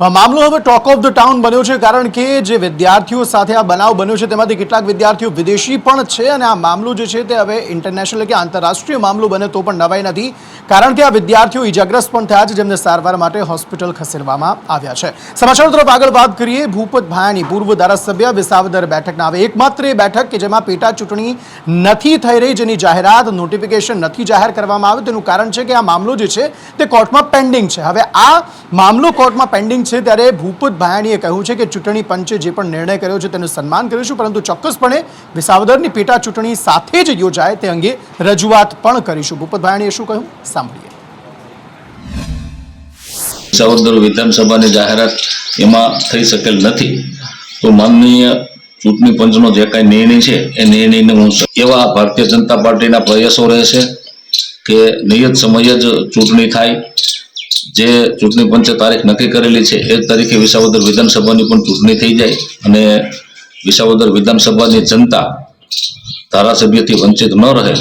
મામલો હવે talk of the town બન્યો છે કારણ કે જે વિદ્યાર્થીઓ સાથે આ બનાવ બન્યો છે તેમાંથી કેટલાક વિદ્યાર્થીઓ વિદેશી પણ છે અને આ મામલો જે છે તે હવે ઇન્ટરનેશનલ કે આંતરરાષ્ટ્રીય મામલો બને તો પણ નવાઈ નથી કારણ કે આ વિદ્યાર્થીઓ ઇજાગ્રસ્ત પણ થયા છે જેમને સારવાર માટે હોસ્પિટલ ખસેડવામાં આવ્યા છે। સમાચાર તરફ આગળ વાત કરીએ। ભૂપત ભાયાણી પૂર્વ ધારાસભ્ય વિસાવદર બેઠકના હવે એકમાત્ર એ બેઠક કે જેમાં પેટા ચૂંટણી નથી થઈ રહી, જેની જાહેરાત નોટિફિકેશન નથી જાહેર કરવામાં આવે તેનું કારણ છે કે આ મામલો જે છે તે કોર્ટમાં પેન્ડિંગ છે। હવે આ મામલો કોર્ટમાં પેન્ડિંગ છે ત્યારે ભૂપત ભાયાણીએ કહ્યું છે કે ચૂંટણી પંચે જે પણ નિર્ણય કર્યો છે તેનું સન્માન કરીશું, પરંતુ ચોક્કસપણે વિસાવદરની પેટા ચૂંટણી સાથે જ યોજાય તે અંગે રજૂઆત પણ કરીશું। ભૂપત ભાયાણીએ શું કહ્યું સાંભળીએ। વિસાવદર વિધાનસભાની જાહેરાત એમાં થઈ શકેલ નથી, તો માનનીય ચૂંટણી પંચનો જે કાંઈ નિર્ણય છે એ નિર્ણયને હું એવા ભારતીય જનતા પાર્ટીના પ્રયાસો રહેશે કે નિયત સમયે જ ચૂંટણી થાય। જે ચૂંટણી પંચે તારીખ નક્કી કરેલી છે એ તારીખે વિસાવદર વિધાનસભાની પણ ચૂંટણી થઈ જાય અને વિસાવદર વિધાનસભાની જનતા ધારાસભ્યથી વંચિત ન રહે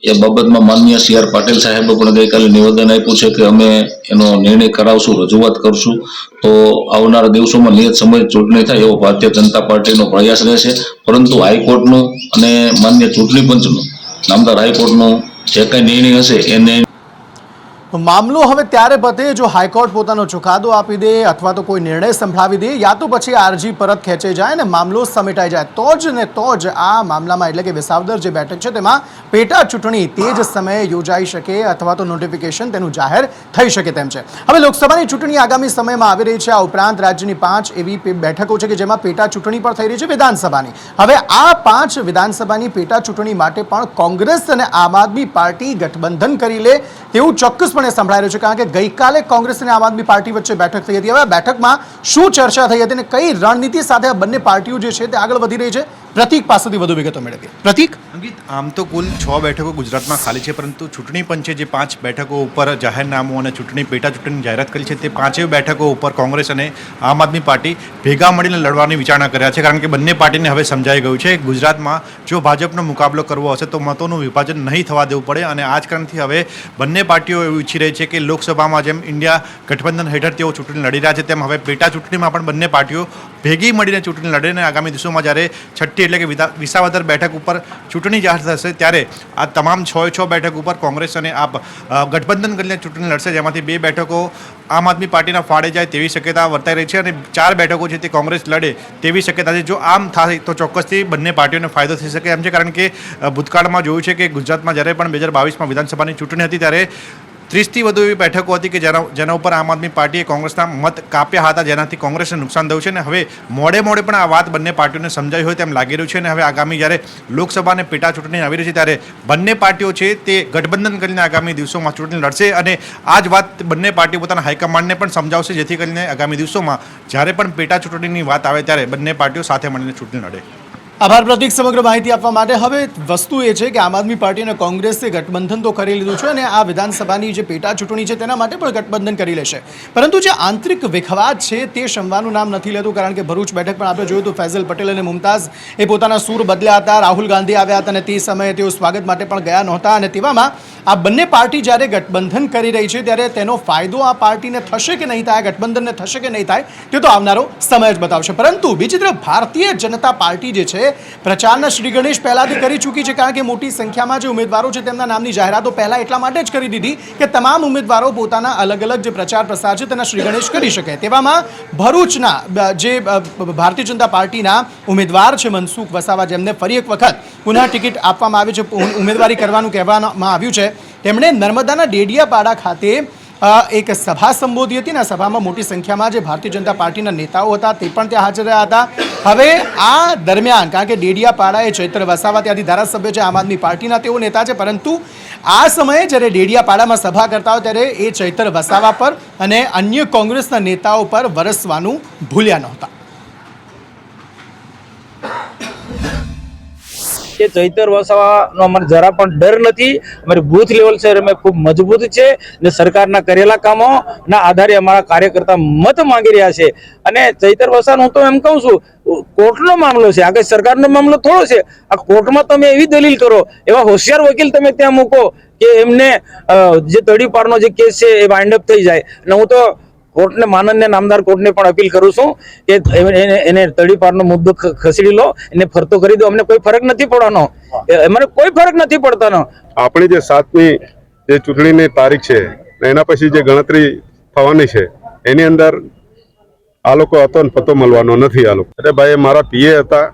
એ બાબતમાં માનનીય CR પાટીલ સાહેબે પણ ગઈકાલે નિવેદન આપ્યું છે કે અમે એનો નિર્ણય કરાવશું, રજૂઆત કરશું। તો આવનારા દિવસોમાં નિયત સમયે ચૂંટણી થાય એવો ભારતીય જનતા પાર્ટીનો પ્રયાસ રહેશે, પરંતુ હાઈકોર્ટનું અને માનનીય ચૂંટણી પંચનું, નામદાર હાઈકોર્ટનું જે કંઈ નિર્ણય હશે એ નિર્ણય મામલો હવે ત્યારે પતે જો હાઈકોર્ટ પોતાનો ચુકાદો આપી દે અથવા તો કોઈ નિર્ણય સંભળાવી દે, યા તો પછી અરજી પરત ખેંચાઈ જાય અને મામલો સમેટાઈ જાય તો જ આ મામલામાં એટલે કે વિસાવદર જે બેઠક છે તેમાં પેટા ચૂંટણી તે જ સમયે યોજાઈ શકે અથવા તો નોટિફિકેશન તેનું જાહેર થઈ શકે તેમ છે। હવે લોકસભાની ચૂંટણી આગામી સમયમાં આવી રહી છે। આ ઉપરાંત રાજ્યની 5 એવી બેઠકો છે કે જેમાં પેટા ચૂંટણી પણ થઈ રહી છે વિધાનસભાની। હવે આ 5 વિધાનસભાની પેટા ચૂંટણી માટે પણ કોંગ્રેસ અને આમ આદમી પાર્ટી ગઠબંધન કરી લે તેવું ચોક્કસપણે સંભળાઈ રહ્યું છે, કારણ કે ગઈકાલે કોંગ્રેસ અને આમ આદમી પાર્ટી વચ્ચે બેઠક થઈ હતી। હવે આ બેઠકમાં શું ચર્ચા થઈ હતી અને કઈ રણનીતિ સાથે આ બંને પાર્ટીઓ જે છે તે આગળ વધી રહી છે, પ્રતીક પાસેથી વધુ વિગતો મેળવીએ। પ્રતીક, આમ તો કુલ 6 બેઠકો ગુજરાતમાં ખાલી છે, પરંતુ ચૂંટણી પંચે જે 5 બેઠકો ઉપર જાહેરનામું અને ચૂંટણી પેટા ચૂંટણીની જાહેરાત કરી છે તે 5 બેઠકો ઉપર કોંગ્રેસ અને આમ આદમી પાર્ટી ભેગા મળીને લડવાની વિચારણા કર્યા છે, કારણ કે બંને પાર્ટીને હવે સમજાઈ ગયું છે ગુજરાતમાં જો ભાજપનો મુકાબલો કરવો હશે તો મતોનું વિભાજન નહીં થવા દેવું પડે અને આ જ કારણથી હવે બંને પાર્ટીઓ એવું ઈચ્છી રહી છે કે લોકસભામાં જેમ ઇન્ડિયા ગઠબંધન હેઠળ તેઓ ચૂંટણી લડી રહ્યા છે તેમ હવે પેટા ચૂંટણીમાં પણ બંને પાર્ટીઓ ભેગી મળીને ચૂંટણી લડે અને આગામી દિવસોમાં જ્યારે છઠ્ઠી એટલે કે વિસાવદર બેઠક ઉપર ચૂંટણી જાહેર થશે ત્યારે આ તમામ 6 બેઠક ઉપર કોંગ્રેસ અને આપ ગઠબંધન કરીને ચૂંટણી લડશે, જેમાંથી 2 બેઠકો આમ આદમી પાર્ટીના ફાળે જાય તેવી શક્યતા વર્તાઈ રહી છે અને 4 બેઠકો છે તે કોંગ્રેસ લડે તેવી શક્યતા છે। જો આમ થાય તો ચોક્કસથી બંને પાર્ટીઓને ફાયદો થઈ શકે એમ છે, કારણ કે ભૂતકાળમાં જોયું છે કે ગુજરાતમાં જ્યારે પણ 2022માં વિધાનસભાની ચૂંટણી હતી ત્યારે 30થી વધુ એવી બેઠકો હતી કે જેના ઉપર આમ આદમી પાર્ટીએ કોંગ્રેસના મત કાપ્યા હતા, જેનાથી કોંગ્રેસને નુકસાન થયું છે અને હવે મોડે પણ આ વાત બંને પાર્ટીઓને સમજાઈ હોય તેમ લાગી રહ્યું છે અને હવે આગામી જ્યારે લોકસભા અને પેટા ચૂંટણી આવી રહી છે ત્યારે બંને પાર્ટીઓ છે તે ગઠબંધન કરીને આગામી દિવસોમાં ચૂંટણી લડશે અને આ જ વાત બંને પાર્ટીઓ પોતાના હાઈકમાન્ડને પણ સમજાવશે, જેથી કરીને આગામી દિવસોમાં જ્યારે પણ પેટા ચૂંટણીની વાત આવે ત્યારે બંને પાર્ટીઓ સાથે મળીને ચૂંટણી લડે। આભાર પ્રતીક સમગ્ર માહિતી આપવા માટે। હવે વસ્તુ એ છે કે આમ આદમી પાર્ટી અને કોંગ્રેસે ગઠબંધન તો કરી લીધું છે અને આ વિધાનસભાની જે પેટા ચૂંટણી છે તેના માટે પણ ગઠબંધન કરી લેશે, પરંતુ જે આંતરિક વિખવાદ છે તે શમવાનું નામ નથી લેતું, કારણ કે ભરૂચ બેઠક પણ આપણે જોયું હતું ફૈઝલ પટેલ અને મુમતાઝ એ પોતાના સૂર બદલ્યા હતા, રાહુલ ગાંધી આવ્યા હતા અને તે સમયે તેઓ સ્વાગત માટે પણ ગયા નહોતા અને તેવામાં આ બંને પાર્ટી જ્યારે ગઠબંધન કરી રહી છે ત્યારે તેનો ફાયદો આ પાર્ટીને થશે કે નહીં થાય, ગઠબંધનને થશે કે નહીં થાય તે તો આવનારો સમય જ બતાવશે। પરંતુ બીજી તરફ ભારતીય જનતા પાર્ટી જે છે પ્રચારના શ્રી ગણેશ પહેલાથી કરી ચૂકી છે, કારણ કે મોટી સંખ્યામાં જે ઉમેદવારો છે તેમના નામની જાહેરાતો પહેલા એટલા માટે જ કરી દીધી કે તમામ ઉમેદવારો પોતાના અલગ અલગ જે પ્રચાર પ્રસાર છે તેના શ્રી ગણેશ કરી શકે। તેવામાં ભરૂચના જે ભારતીય જનતા પાર્ટીના ઉમેદવાર છે મનસુખ વસાવા, જેમને ફરી એક વખત પુનઃ ટિકિટ આપવામાં આવી છે, ઉમેદવારી કરવાનું કહેવામાં આવ્યું છે, તેમણે નર્મદાના ડેડિયાપાડા ખાતે એક સભા સંબોધી હતી અને આ સભામાં મોટી સંખ્યામાં જે ભારતીય જનતા પાર્ટીના નેતાઓ હતા તે પણ ત્યાં હાજર રહ્યા હતા। હવે આ દરમિયાન કારણ કે ડેડિયાપાડા એ ચૈત્ર વસાવા ત્યાંથી ધારાસભ્ય છે, આમ આદમી પાર્ટીના તેઓ નેતા છે, પરંતુ આ સમયે જ્યારે ડેડિયાપાડામાં સભા કરતા હોય ત્યારે એ ચૈત્ર વસાવા પર અને અન્ય કોંગ્રેસના નેતાઓ પર વરસવાનું ભૂલ્યા નહોતા। કે ચૈતર વસાવાનો અમારે જરા પણ ડર નથી, અમારી બૂથ લેવલ છે અમે ખૂબ મજબૂત છે અને સરકારના કરેલા કામોના આધારે અમારા કાર્યકર્તા મત માંગી રહ્યા છે અને ચૈતર વસાવાનો હું તો એમ કહું છું કોર્ટનો મામલો છે, આગળ સરકારનો મામલો થોડો છે, આ કોર્ટમાં તમે એવી દલીલ કરો, એવા હોશિયાર વકીલ તમે ત્યાં મૂકો કે એમને જે તડીપારનો જે કેસ છે એ વાઇન્ડ અપ થઈ જાય અને હું તો કોર્ટને માનનીય નામદાર કોર્ટને પણ અપીલ કરું છું કે એને તડીપારનો મુદ્દો ખસેડી લો, એને ફરતો કરી દો. અમને કોઈ ફરક નથી પડવાનો, મને કોઈ ફરક નથી પડતાનો. આપણી જે 7મી જે ચૂંટણીની તારીખ છે એના પછી જે ગણતરી થવાની છે એની અંદર આ લોકો હતો ને પતો મળવાનો નથી. આ લોકો અરે ભાઈ મારા પીએ હતા,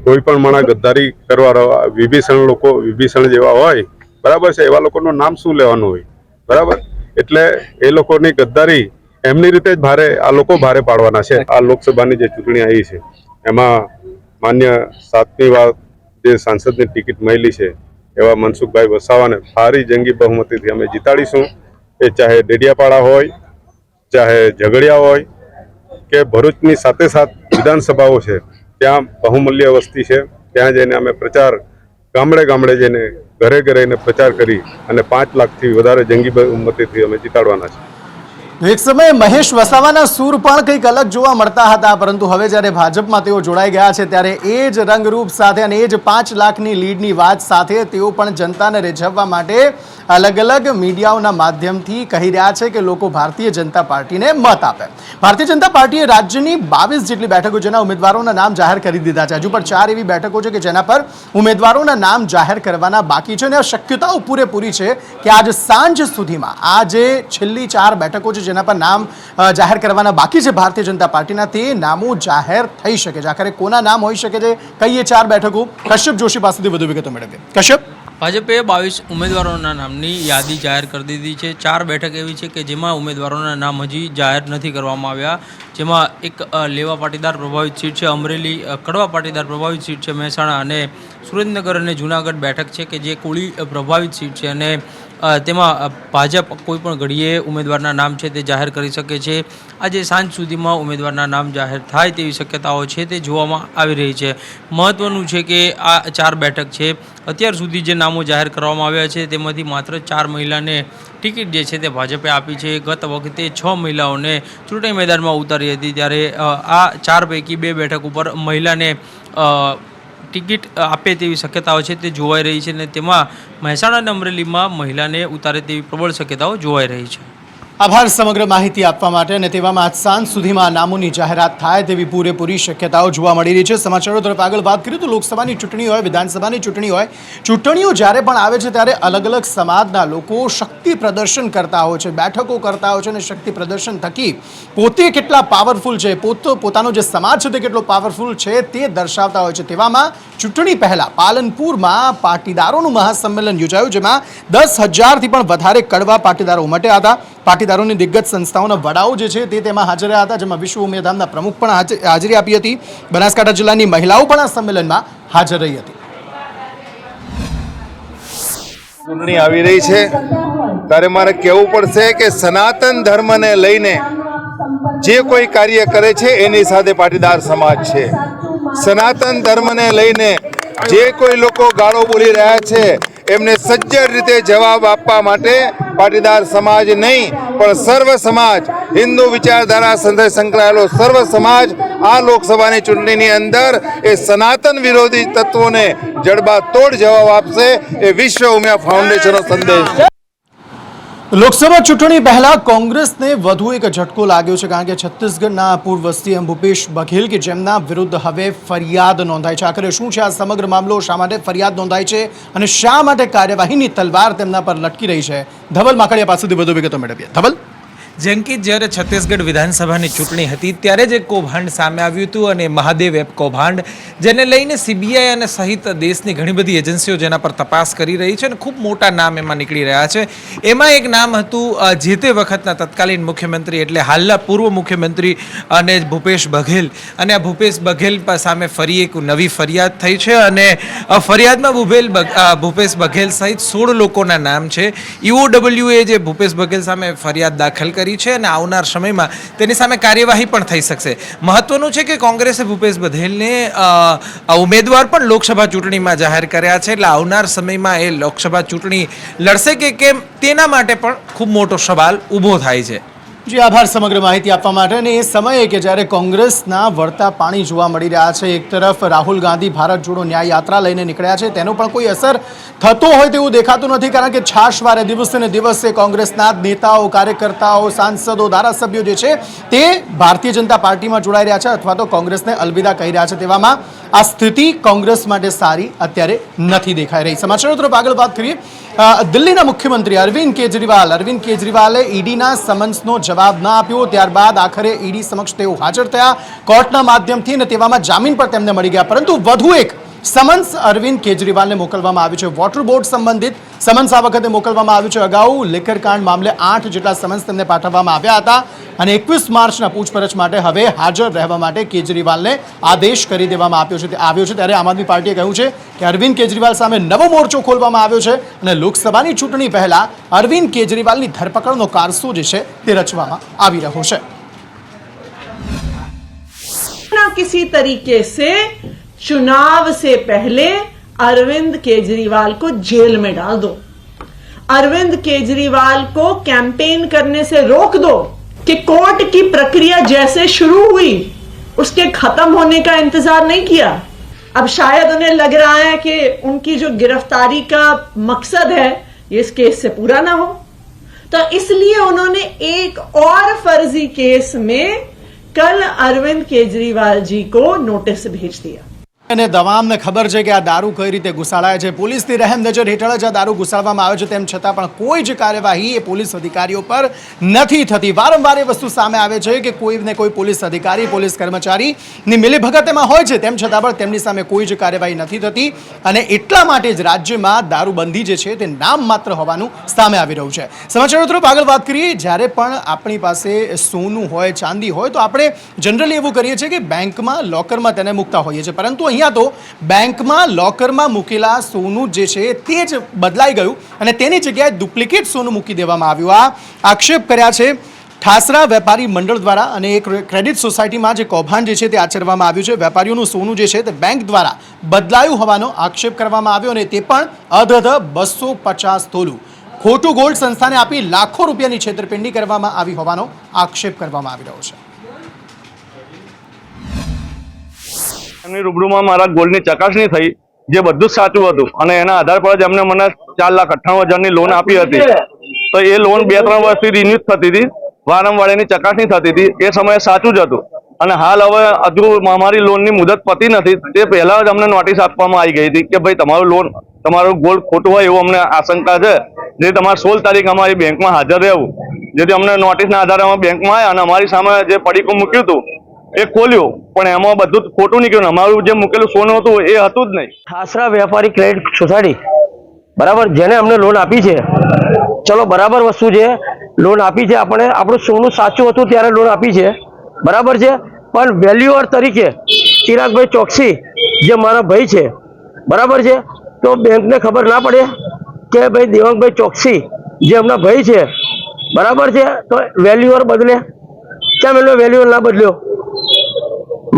કોઈ પણ માણસ ગદ્દારી કરવા વિભીષણ જેવા હોય બરાબર છે, એવા લોકોનું નામ શું લેવાનું હોય બરાબર. એટલે એ લોકોની ગદ્દારી એમની રીતે જ આ લોકો ભારે પાડવાના છે. આ લોકસભાની જે ચૂંટણી આવી છે એમાં માન્ય 7મી વાર જે સાંસદની ટિકિટ મળી છે એવા મનસુખભાઈ વસાવાને ભારી જંગી બહુમતીથી અમે જીતાડીશું. એ ચાહે ડેડિયાપાડા હોય, ચાહે ઝઘડિયા હોય કે ભરૂચની સાથે વિધાનસભાઓ છે, ત્યાં બહુમૂલ્ય વસ્તી છે. ત્યાં જઈને અમે પ્રચાર ગામડે જઈને ઘરે એને પ્રચાર કરી અને 5 લાખથી વધારે જંગી બહુમતીથી અમે જીતાડવાના છે. એક સમયે મહેશ વસાવાના સૂર પણ કંઈક અલગ જોવા મળતા હતા, પરંતુ હવે જ્યારે ભાજપમાં તેઓ જોડાઈ ગયા છે ત્યારે એ જ રંગરૂપ સાથે અને એ જ 5 લાખની લીડની વાત સાથે તેઓ પણ જનતાને રીઝવવા માટે અલગ અલગ મીડિયાઓના માધ્યમથી કહી રહ્યા છે કે લોકો ભારતીય જનતા પાર્ટીને મત આપે. ભારતીય જનતા પાર્ટીએ રાજ્યની 22 જેટલી બેઠકો જેના ઉમેદવારોના નામ જાહેર કરી દીધા છે. હજુ પણ 4 એવી બેઠકો છે કે જેના પર ઉમેદવારોના નામ જાહેર કરવાના બાકી છે અને આ શક્યતાઓ પૂરેપૂરી છે કે આજ સાંજ સુધીમાં આ જે છેલ્લી 4 બેઠકો છે જેના પર નામ જાહેર કરવાના બાકી છે ભારતીય જનતા પાર્ટીના, તે નામો જાહેર થઈ શકે છે. આખરે કોના નામ હોઈ શકે છે, કઈ એ 4 બેઠકો, કશ્યપ જોશી પાસેથી વધુ વિગતો મેળવીએ. કશ્યપ, ભાજપે 22 ઉમેદવારોના નામની યાદી જાહેર કરી દીધી છે. 4 બેઠક એવી છે કે જેમાં ઉમેદવારોના નામ હજી જાહેર નથી કરવામાં આવ્યા, જેમાં એક લેવા પાટીદાર પ્રભાવિત સીટ છે, અમરેલી કડવા પાટીદાર પ્રભાવિત સીટ છે, મહેસાણા અને સુરેન્દ્રનગર અને જૂનાગઢ બેઠક છે કે જે કોળી પ્રભાવિત સીટ છે અને તેમાં ભાજપ કોઈ પણ ઘડીએ ઉમેદવારના નામ છે તે જાહેર કરી શકે છે. આજે સાંજ સુધીમાં ઉમેદવારના નામ જાહેર થાય તેવી શક્યતાઓ છે તે જોવામાં આવી રહી છે. મહત્ત્વનું છે કે આ 4 બેઠક છે, અત્યાર સુધી જે નામો જાહેર કરવામાં આવ્યા છે તેમાંથી માત્ર 4 મહિલાને ટિકિટ જે છે તે ભાજપે આપી છે. ગત વખતે 6 મહિલાઓને ચૂંટણી મેદાનમાં ઉતારી હતી, ત્યારે આ 4 પૈકી 2 બેઠક ઉપર મહિલાને ટિકિટ આપે તેવી શક્યતાઓ છે તે જોવાઈ રહી છે અને તેમાં મહેસાણા અને અમરેલીમાં મહિલાને ઉતારે તેવી પ્રબળ શક્યતાઓ જોવાઈ રહી છે. આભાર સમગ્ર માહિતી આપવા માટે. અને તેવામાં આજ સાંજ સુધીમાં નામોની જાહેરાત થાય તેવી પૂરેપૂરી શક્યતાઓ જોવા મળી રહી છે. સમાચારો તરફ આગળ વાત કરીએ તો લોકસભાની ચૂંટણી હોય, વિધાનસભાની ચૂંટણી હોય, ચૂંટણીઓ જ્યારે પણ આવે છે ત્યારે અલગ અલગ સમાજના લોકો શક્તિ પ્રદર્શન કરતા હોય છે, બેઠકો કરતા હોય છે અને શક્તિ પ્રદર્શન થકી પોતે કેટલા પાવરફુલ છે, પોતાનો જે સમાજ છે તે કેટલો પાવરફુલ છે તે દર્શાવતા હોય છે. તેવામાં ચૂંટણી પહેલા પાલનપુરમાં પાટીદારોનું મહાસંમેલન યોજાયું, જેમાં 10,000થી પણ વધારે કડવા પાટીદારો ઉમટ્યા હતા. પાટીદારોની દિગ્ગજ સંસ્થાઓના વડાઓ જે છે તે તેમાં હાજર રહ્યા હતા, જેમાં વિશ્વ ઉમેદવારના પ્રમુખ પણ હાજરી આપી હતી. બનાસકાંઠા જિલ્લાની મહિલાઓ પણ આ સંમેલનમાં હાજર રહી હતી. ચૂંટણી આવી રહી છે ત્યારે મારે કહેવું પડશે કે સનાતન ધર્મને લઈને જે કોઈ કાર્ય કરે છે એની સાથે પાટીદાર સમાજ છે. સનાતન ધર્મને લઈને જે કોઈ લોકો ગાળો બોલી રહ્યા છે એમને સજ્જડ રીતે જવાબ આપવા માટે પાટીદાર સમાજ નહીં પણ સર્વ સમાજ, હિન્દુ વિચારધારા સાથે સંકળાયેલો સર્વ સમાજ આ લોકસભાની ચૂંટણીની અંદર એ સનાતન વિરોધી તત્વોને જડબાતોડ જવાબ આપશે. એ વિશ્વ ઉમિયા ફાઉન્ડેશનનો સંદેશ છે. લોકસભા ચૂંટણી પહેલા કોંગ્રેસને વધુ એક ઝટકો લાગ્યો છે, કારણ કે છત્તીસગઢના પૂર્વ સીએમ ભૂપેશ બઘેલ કે જેમના વિરુદ્ધ હવે ફરિયાદ નોંધાઈ છે. આખરે શું છે આ સમગ્ર મામલો, શા માટે ફરિયાદ નોંધાઈ છે અને શા માટે કાર્યવાહીની તલવાર તેમના પર લટકી રહી છે? ધવલ માકડિયા પાસેથી વધુ વિગતો મેળવીએ. ધવલ, જેંકી જ્યારે છત્તીસગઢ વિધાનસભાની ચૂંટણી હતી ત્યારે જ એક કૌભાંડ સામે આવ્યું હતું અને મહાદેવ એપ કૌભાંડ, જેને લઈને સીબીઆઈ અને સહિત દેશની ઘણી બધી એજન્સીઓ જેના પર તપાસ કરી રહી છે અને ખૂબ મોટા નામ એમાં નીકળી રહ્યા છે. એમાં એક નામ હતું જે તે વખતના તત્કાલીન મુખ્યમંત્રી એટલે હાલના પૂર્વ મુખ્યમંત્રી અને ભૂપેશ બઘેલ. અને આ ભૂપેશ બઘેલ સામે ફરી એક નવી ફરિયાદ થઈ છે અને ફરિયાદમાં ભૂપેશ બઘેલ સહિત 16 લોકોના નામ છે. EOWએ જે ભૂપેશ બઘેલ સામે ફરિયાદ દાખલ કરી છે અને આવનાર સમયમાં તેની સામે કાર્યવાહી પણ થઈ શકશે. મહત્વનું છે કે કોંગ્રેસે ભૂપેશ બઘેલને ઉમેદવાર પણ લોકસભા ચૂંટણીમાં જાહેર કર્યા છે, એટલે આવનાર સમયમાં એ લોકસભા ચૂંટણી લડશે કે કેમ તેના માટે પણ ખૂબ મોટો સવાલ ઊભો થાય છે. જી આભાર સમગ્ર માહિતી આપવા માટે. અને એ સમયે કે જ્યારે કોંગ્રેસના વળતા પાણી જોવા મળી રહ્યા છે, એક તરફ રાહુલ ગાંધી ભારત જોડો ન્યાય યાત્રા લઈને નીકળ્યા છે, તેનો પણ કોઈ અસર થતો હોય તેવું દેખાતું નથી, કારણ કે છાશવારે દિવસે ને દિવસે કોંગ્રેસના નેતાઓ, કાર્યકર્તાઓ, સાંસદો, ધારાસભ્યો જે છે તે ભારતીય જનતા પાર્ટીમાં જોડાઈ રહ્યા છે અથવા તો કોંગ્રેસને અલવિદા કહી રહ્યા છે. તેવામાં આ સ્થિતિ કોંગ્રેસ માટે સારી અત્યારે નથી દેખાઈ રહી. સમાચારો તરફ આગળ વાત કરીએ. દિલ્હીના મુખ્યમંત્રી અરવિંદ કેજરીવાલે ઈડીના સમન્સનો જવાબ ન આપ્યો, ત્યારબાદ આખરે ઈડી સમક્ષ તેઓ હાજર થયા કોર્ટના માધ્યમથી, અને તેવામાં જામીન પર તેમને મળી ગયા. પરંતુ વધુ એક સમન્સ અરવિંદ કેજરીવાલને મોકલવામાં આવ્યું છે. વોટર બોર્ડ સંબંધિત સમન્સ આ વખતે મોકલવામાં આવ્યું છે. અગાઉ લિકર કાંડ મામલે 8 જેટલા સમન્સ તેમને પાઠવવામાં આવ્યા હતા અને 21 માર્ચના પૂછપરછ માટે હવે હાજર રહેવા માટે કેજરીવાલને આદેશ કરી દેવામાં આવ્યો છે. ત્યારે આમ આદમી પાર્ટીએ કહ્યું છે કે અરવિંદ કેજરીવાલ સામે નવો મોરચો ખોલવામાં આવ્યો છે અને લોકસભાની ચૂંટણી પહેલા અરવિંદ કેજરીવાલની ધરપકડનો કારસો જે છે તે રચવામાં આવી રહ્યો છે. किसी तरीके से चुनाव से पहले अरविंद केजरीवाल को जेल में डाल दो, अरविंद केजरीवाल को कैंपेन करने से रोक दो कि कोर्ट की प्रक्रिया जैसे शुरू हुई उसके खत्म होने का इंतजार नहीं किया. अब शायद उन्हें लग रहा है कि उनकी जो गिरफ्तारी का मकसद है ये इस केस से पूरा ना हो, तो इसलिए उन्होंने एक और फर्जी केस में कल अरविंद केजरीवाल जी को नोटिस भेज दिया. અને તમામને ખબર છે કે આ દારૂ કઈ રીતે ઘુસાડાય છે. પોલીસની રહેમ નજર હેઠળ જ આ દારૂ ઘુસાડવામાં આવે છે, તેમ છતાં પણ કોઈ જ કાર્યવાહી એ પોલીસ અધિકારીઓ પર નથી થતી. વારંવાર એ વસ્તુ સામે આવે છે કે કોઈ ને કોઈ પોલીસ અધિકારી, પોલીસ કર્મચારીની મિલીભગત એમાં હોય છે, તેમ છતાં પણ તેમની સામે કોઈ જ કાર્યવાહી નથી થતી. અને એટલા માટે જ રાજ્યમાં દારૂબંધી જે છે તે નામ માત્ર હોવાનું સામે આવી રહ્યું છે. સમાચારો તરફ આગળ વાત કરીએ. જ્યારે પણ આપણી પાસે સોનું હોય, ચાંદી હોય, તો આપણે જનરલી એવું કરીએ છીએ કે બેંકમાં, લોકરમાં તેને મૂકતા હોઈએ છીએ, પરંતુ અહીંયા તો બેંકમાં લોકરમાં મૂકેલા સોનું જે છે તે જ બદલાઈ ગયું અને તેની જગ્યાએ ડુપ્લિકેટ સોનું મૂકી દેવામાં આવ્યું. આ આક્ષેપ કર્યા છે ઠાસરા વેપારી મંડળ દ્વારા અને એક ક્રેડિટ સોસાયટીમાં જે કૌભાંડ જે છે તે આચરવામાં આવ્યું છે. વેપારીઓનું સોનું જે છે તે બેંક દ્વારા બદલાયું હોવાનો આક્ષેપ કરવામાં આવ્યો અને તે પણ અધધ 250 તોલું ખોટું ગોલ્ડ સંસ્થાને આપી લાખો રૂપિયાની છેતરપિંડી કરવામાં આવી હોવાનો આક્ષેપ કરવામાં આવી રહ્યો છે. એમની રૂબરૂમાં મારા ગોલ્ડની ચકાસણી થઈ, જે બધું જ સાચું હતું અને એના આધાર પર જ એમને મને 4,98,000ની લોન આપી હતી. તો એ લોન 2-3 વર્ષથી રિન્યુ થતી હતી, વારંવાર એની ચકાસણી થતી હતી, એ સમયે સાચું જ હતું. અને હાલ હવે હજુ અમારી લોનની મુદત પતી નથી, તે પહેલા જ અમને નોટિસ આપવામાં આવી ગઈ હતી કે ભાઈ તમારું ગોલ્ડ ખોટું હોય એવું અમને આશંકા છે, જે તમારે 16 તારીખ અમારી બેંકમાં હાજર રહેવું. જેથી અમને નોટિસના આધારે અમે બેંકમાં આવ્યા અને અમારી સામે જે પડીકું મૂક્યું હતું એ ખોલ્યું, પણ એમાં બધું ખોટું નીકળ્યું. અમારું જે મૂકેલું સોનું હતું એ હતું જ નહીં. ઠાસરા વેપારી ક્રેડિટ સોસાયટી બરાબર, જેને અમને લોન આપી છે, ચલો બરાબર વસ્તુ છે, લોન આપી છે, આપણે આપણું સોનું સાચું હતું ત્યારે લોન આપી છે, બરાબર છે. પણ વેલ્યુઅર તરીકે ચિરાગભાઈ ચોકસી જે મારા ભાઈ છે, બરાબર છે, તો બેંકને ખબર ના પડે કે ભાઈ દેવાંગભાઈ ચોકસી જે એમના ભાઈ છે, બરાબર છે, તો વેલ્યુઅર બદલે કેમ એનો વેલ્યુઅર ના બદલ્યો?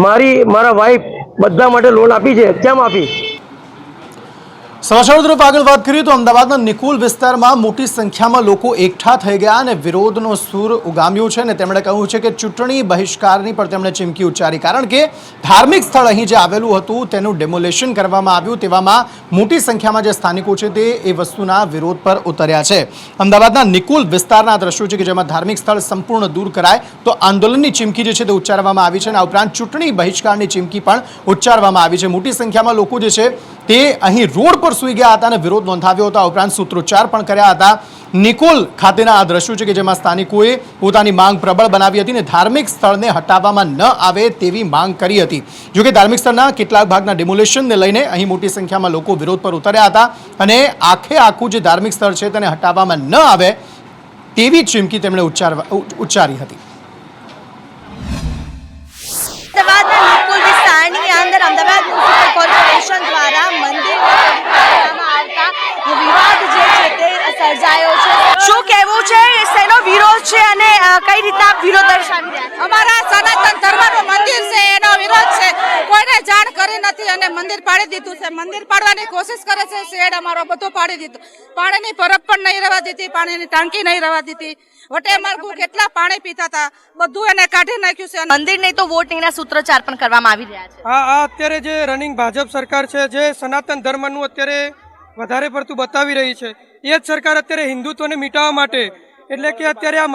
મારા વાઈફ બધા માટે લોન આપી છે, કેમ આપી? સમાચારો તરફ આગળ વાત કરીએ તો અમદાવાદના નિકુલ વિસ્તારમાં મોટી સંખ્યામાં લોકો એકઠા થઈ ગયા અને વિરોધનો સૂર ઉગામ્યો છે અને તેમણે કહ્યું છે કે ચૂંટણી બહિષ્કારની પર તેમણે ચીમકી ઉચ્ચારી, કારણ કે ધાર્મિક સ્થળ અહીં જે આવેલું હતું તેનું ડેમોલેશન કરવામાં આવ્યું. તેવામાં મોટી સંખ્યામાં જે સ્થાનિકો છે તે એ વસ્તુના વિરોધ પર ઉતર્યા છે. અમદાવાદના નિકુલ વિસ્તારના દ્રશ્યો છે કે જેમાં ધાર્મિક સ્થળ સંપૂર્ણ દૂર કરાય તો આંદોલનની ચીમકી જે છે તે ઉચ્ચારવામાં આવી છે અને આ ઉપરાંત ચૂંટણી બહિષ્કારની ચીમકી પણ ઉચ્ચારવામાં આવી છે. મોટી સંખ્યામાં લોકો જે છે તે અહીં રોડ પર સૂઈ ગયા હતા અને વિરોધ નોંધાવ્યો હતો. ઉપરાંત સૂત્રોચ્ચાર પણ કર્યા હતા. નિકોલ ખાતેના આ દ્રશ્યો છે કે જેમાં સ્થાનિકોએ પોતાની માંગ પ્રબળ બનાવી હતી અને ધાર્મિક સ્થળને હટાવવામાં ન આવે તેવી માંગ કરી હતી. જોકે ધાર્મિક સ્થળના કેટલાક ભાગના ડિમોલેશનને લઈને અહીં મોટી સંખ્યામાં લોકો વિરોધ પર ઉતર્યા હતા અને આખું જે ધાર્મિક સ્થળ છે તેને હટાવવામાં ન આવે તેવી ચીમકી તેમણે ઉચ્ચારી હતી. અમદાવાદ મ્યુનિસિપલ કોર્પોરેશન દ્વારા મંદિર વિવાદ જે છે તે સર્જાયો છે. શું કહેવું છે, શેનો વિરોધ છે અને કઈ રીતના વિરોધ દર્શાવી રહ્યા? અમારા સનાતન ધર્મનું મંદિર છે એનો વિરોધ છે. કોઈને જાણ કરી નથી અને મંદિર પાડી દીધું છે. મંદિર પાડવાની કોશિશ કરે છે, શેડ અમારો બધો પાડી દીધો. પાણીની પરબ પણ નહીં રહેવા દીધી, પાણીની ટાંકી નહીં રહેવા દીધી વટે માર્ગું કેટલા પાણી પીતા હતા બધું એને કાઢી નાખ્યું છે. મંદિર નહીં તો વોટ નહીંના સૂત્રોચ્ચાર પણ કરવામાં આવી રહ્યા છે. આ અત્યારે જે રનિંગ ભાજપ સરકાર છે, જે સનાતન ધર્મનું અત્યારે વધારે પડતું બતાવી રહી છે, એ જ સરકાર અત્યારે હિન્દુત્વને મિટાવવા માટે, એટલે કે અત્યારે આ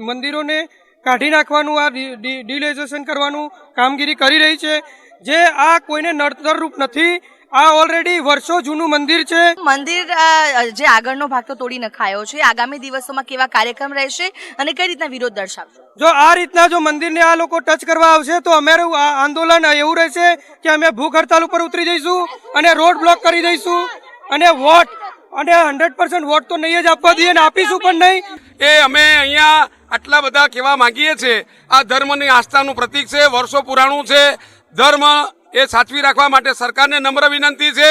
મંદિરોને કાઢી નાખવાનું, આ ડિલેઝેશન કરવાનું કામગીરી કરી રહી છે, જે આ કોઈને નડતરરૂપ નથી. આ ઓલરેડી વર્ષો જૂનું મંદિર છે. મંદિર જે આગળનો ભાગ તો તોડી નખાયો છે, આગામી દિવસોમાં કેવા કાર્યક્રમ રહેશે અને કઈ રીતના વિરોધ દર્શાવશો? જો આ રીતના જો મંદિરને આ લોકો ટચ કરવા આવશે તો અમારું આંદોલન એવું રહેશે કે અમે ભૂખ હડતાલ ઉપર ઉતરી જઈશું અને રોડ બ્લોક કરી દઈશું અને વોટ અને 100% વોટ તો નહીં જ આપવા દઈએ અને આપીશું પણ નહીં. એ અમે અહીંયા આટલા બધા કહેવા માંગીએ છીએ. આ ધર્મની આસ્થાનું પ્રતીક છે, વર્ષો પુરાણું છે. ધર્મ એ સાચવી રાખવા માટે સરકારને નમ્ર વિનંતી છે.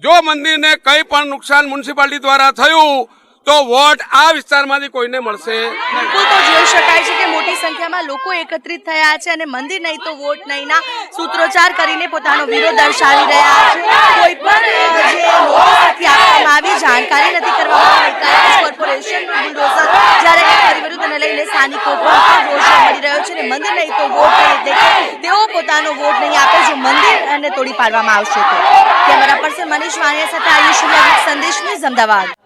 જો મંદિરને કંઈ પણ નુકસાન મ્યુનિસિપાલિટી દ્વારા થયું તો વોટ આ વિસ્તારમાંથી કોઈને મળશે. બિલકુલ, તો જોઈ શકાય છે કે મોટી સંખ્યામાં લોકો એકત્રિત થયા છે અને મંદિર નહીં તો વોટ નહીંના સૂત્રોચ્ચાર કરીને પોતાનો વિરોધ દર્શાવી રહ્યા છે. કોઈ પણ જે નોટિસ આપવામાં આવી, જાણકારી નથી કરવામાં આવી. કોર્પોરેશનનું બુલડોઝર જ્યારે કરી વિરુદ્ધ અને લઈને સ્થાનિકો પણ રોષ મળી રહ્યો છે અને મંદિર નહીં તો વોટ નહીં, એટલે કે તેઓ પોતાનો વોટ નહીં આપે જો મંદિર અને તોડી પાડવામાં આવશે તો. કેમેરા પર્સન મનીષ વાણિયા સાથે આયુષ સંદેશ ન્યૂઝ અમદાવાદ.